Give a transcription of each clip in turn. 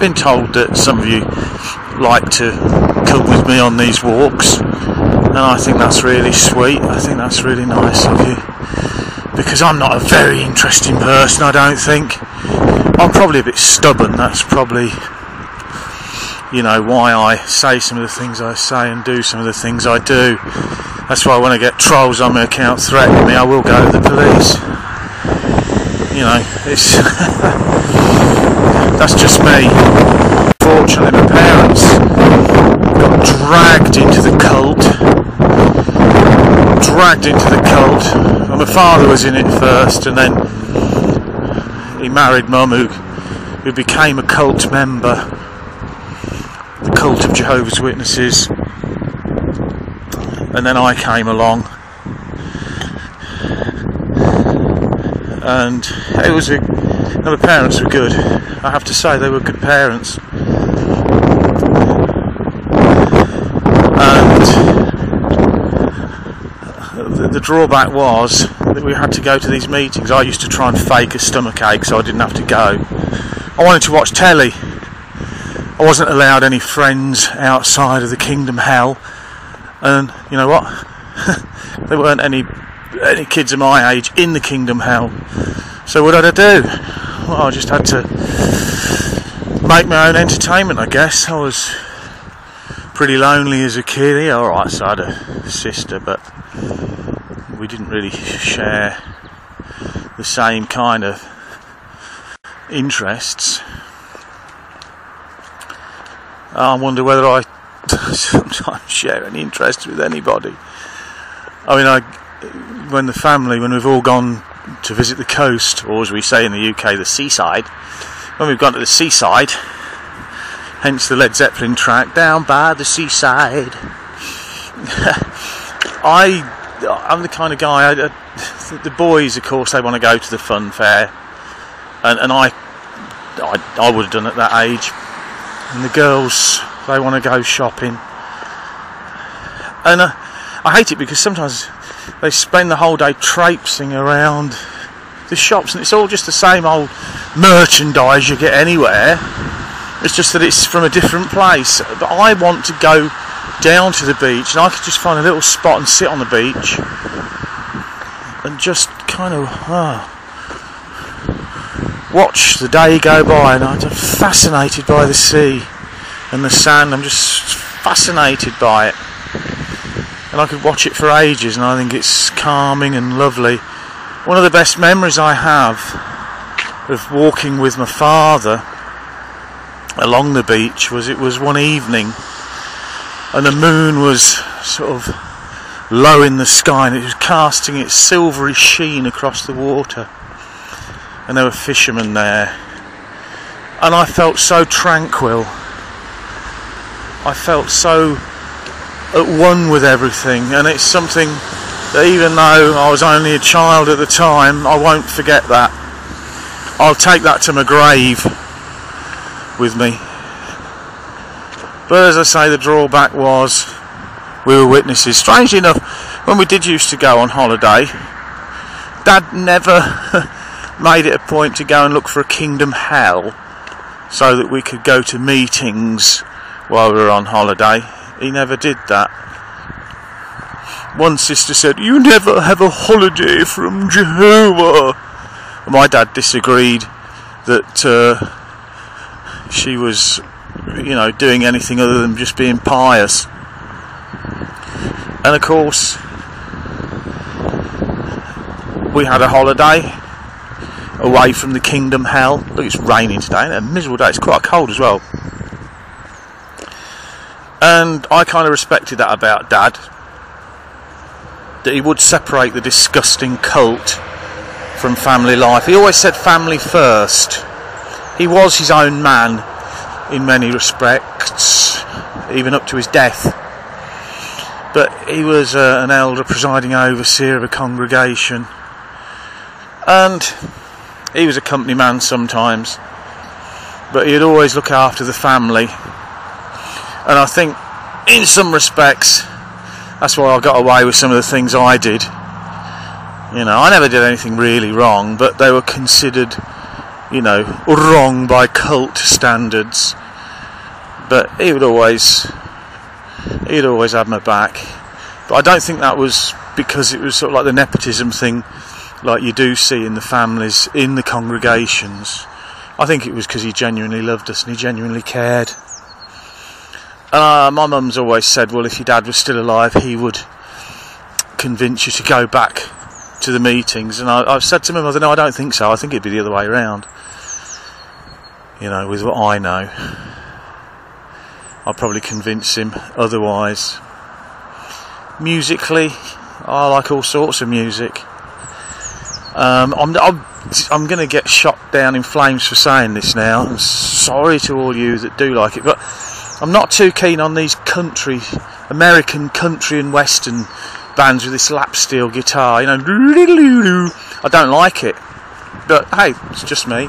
been told that some of you like to come with me on these walks, and I think that's really sweet. I think that's really nice of you, because I'm not a very interesting person, I don't think. I'm probably a bit stubborn. That's probably, you know, why I say some of the things I say and do some of the things I do. That's why when I get trolls on my account threatening me, I will go to the police. You know, it's that's just me. Fortunately, my parents got dragged into the cult. And my father was in it first, and then he married Mum, who became a cult member, the Cult of Jehovah's Witnesses, and then I came along, and it was my parents were good. I have to say, they were good parents. And the drawback was that we had to go to these meetings. I used to try and fake a stomach ache so I didn't have to go. I wanted to watch telly. I wasn't allowed any friends outside of the Kingdom Hell, and you know what? There weren't any kids of my age in the Kingdom Hell. So what did I do? Well, I just had to make my own entertainment, I guess. I was pretty lonely as a kid. Yeah, alright, so I had a sister, but we didn't really share the same kind of interests. I wonder whether I sometimes share any interest with anybody. I mean, when we've all gone to visit the coast, or as we say in the UK, the seaside, when we've gone to the seaside, hence the Led Zeppelin track, Down by the Seaside, I'm the kind of guy, the boys, of course, they want to go to the fun fair, and I would have done at that age, and the girls, they want to go shopping, and I hate it because sometimes they spend the whole day traipsing around the shops, and it's all just the same old merchandise you get anywhere. It's just that it's from a different place. But I want to go down to the beach, and I could just find a little spot and sit on the beach and just kind of watch the day go by. And I'm just fascinated by the sea and the sand. I'm just fascinated by it, and I could watch it for ages, and I think it's calming and lovely. One of the best memories I have of walking with my father along the beach was, it was one evening, and the moon was sort of low in the sky, and it was casting its silvery sheen across the water, and there were fishermen there, and I felt so tranquil. I felt so at one with everything, and it's something that, even though I was only a child at the time, I won't forget that. I'll take that to my grave with me. But as I say, the drawback was we were witnesses. Strangely enough, when we did used to go on holiday, Dad never made it a point to go and look for a Kingdom Hell so that we could go to meetings while we were on holiday. He never did that. One sister said, "You never have a holiday from Jehovah." My dad disagreed that she was, you know, doing anything other than just being pious. And of course, we had a holiday away from the Kingdom Hell. Look, it's raining today, and a miserable day. It's quite cold as well. And I kind of respected that about Dad, that he would separate the disgusting cult from family life. He always said family first. He was his own man in many respects, even up to his death. But he was an elder, presiding overseer of a congregation, and he was a company man sometimes, but he'd always look after the family. And I think in some respects that's why I got away with some of the things I did. You know, I never did anything really wrong, but they were considered, you know, wrong by cult standards. But he would always have my back. But I don't think that was because it was sort of like the nepotism thing, like you do see in the families, in the congregations. I think it was because he genuinely loved us and he genuinely cared. My mum's always said, well, if your dad was still alive, he would convince you to go back to the meetings. And I've said to my mother, no, I don't think so. I think it'd be the other way around. You know, with what I know, I'd probably convince him otherwise. Musically, I like all sorts of music. I'm going to get shot down in flames for saying this now. I'm sorry to all you that do like it, but I'm not too keen on these American country and western bands with this lap steel guitar. You know, I don't like it. But hey, it's just me.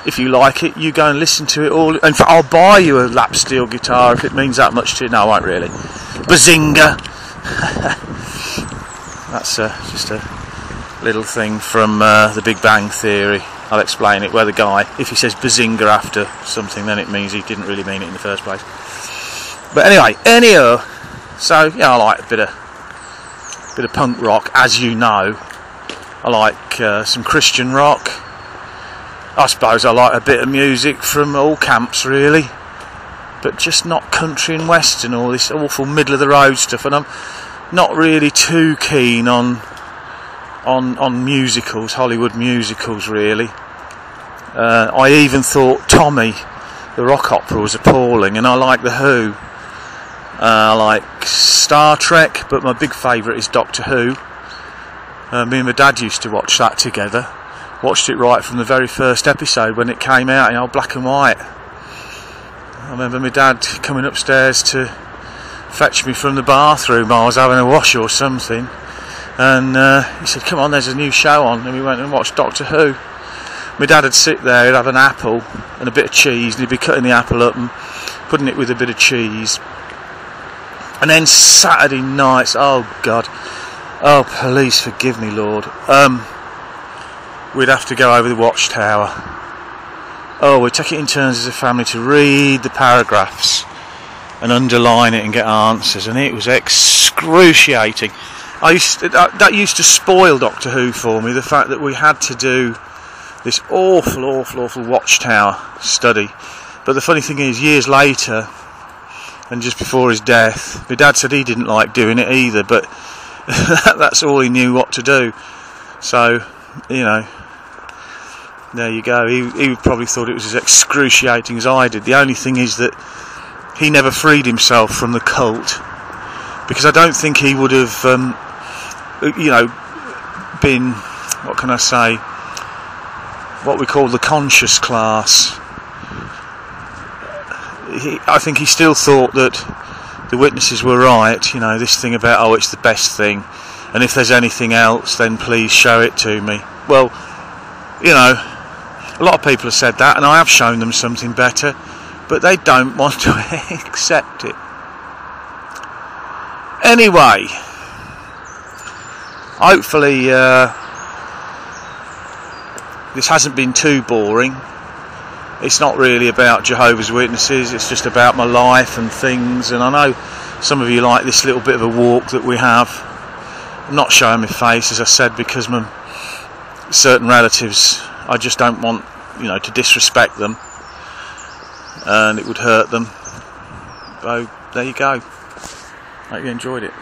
If you like it, you go and listen to it all. In fact, I'll buy you a lap steel guitar if it means that much to you. No, I won't really. Bazinga! That's just a little thing from the Big Bang Theory. I'll explain it, where the guy, if he says bazinga after something, then it means he didn't really mean it in the first place. But anyway, anyhow, so yeah, I like a bit of punk rock, as you know. I like some Christian rock. I suppose I like a bit of music from all camps, really, but just not country and western, all this awful middle of the road stuff. And I'm not really too keen on musicals, Hollywood musicals, really. I even thought Tommy, the rock opera, was appalling, and I like The Who. I like Star Trek, but my big favourite is Doctor Who. Me and my dad used to watch that together. Watched it right from the very first episode when it came out in old black and white. I remember my dad coming upstairs to fetch me from the bathroom. I was having a wash or something, and he said, come on, there's a new show on, and we went and watched Doctor Who. My dad would sit there, he'd have an apple and a bit of cheese, and he'd be cutting the apple up and putting it with a bit of cheese. And then Saturday nights, oh God, oh please forgive me, Lord, we'd have to go over the Watchtower. Oh, we'd take it in turns as a family to read the paragraphs and underline it and get answers, and it was excruciating. That used to spoil Doctor Who for me, the fact that we had to do this awful Watchtower study. But the funny thing is, years later, and just before his death, my dad said he didn't like doing it either, but that's all he knew what to do. So, you know, there you go. He probably thought it was as excruciating as I did. The only thing is that he never freed himself from the cult, because I don't think he would have, you know, been, what can I say, what we call the conscious class. I think he still thought that the witnesses were right, you know, this thing about, oh, it's the best thing, and if there's anything else, then please show it to me. Well, you know, a lot of people have said that, and I have shown them something better, but they don't want to accept it. Anyway, hopefully this hasn't been too boring. It's not really about Jehovah's Witnesses, it's just about my life and things, and I know some of you like this little bit of a walk that we have. I'm not showing my face, as I said, because my certain relatives, I just don't want, you know, to disrespect them, and it would hurt them. So there you go. Hope you enjoyed it.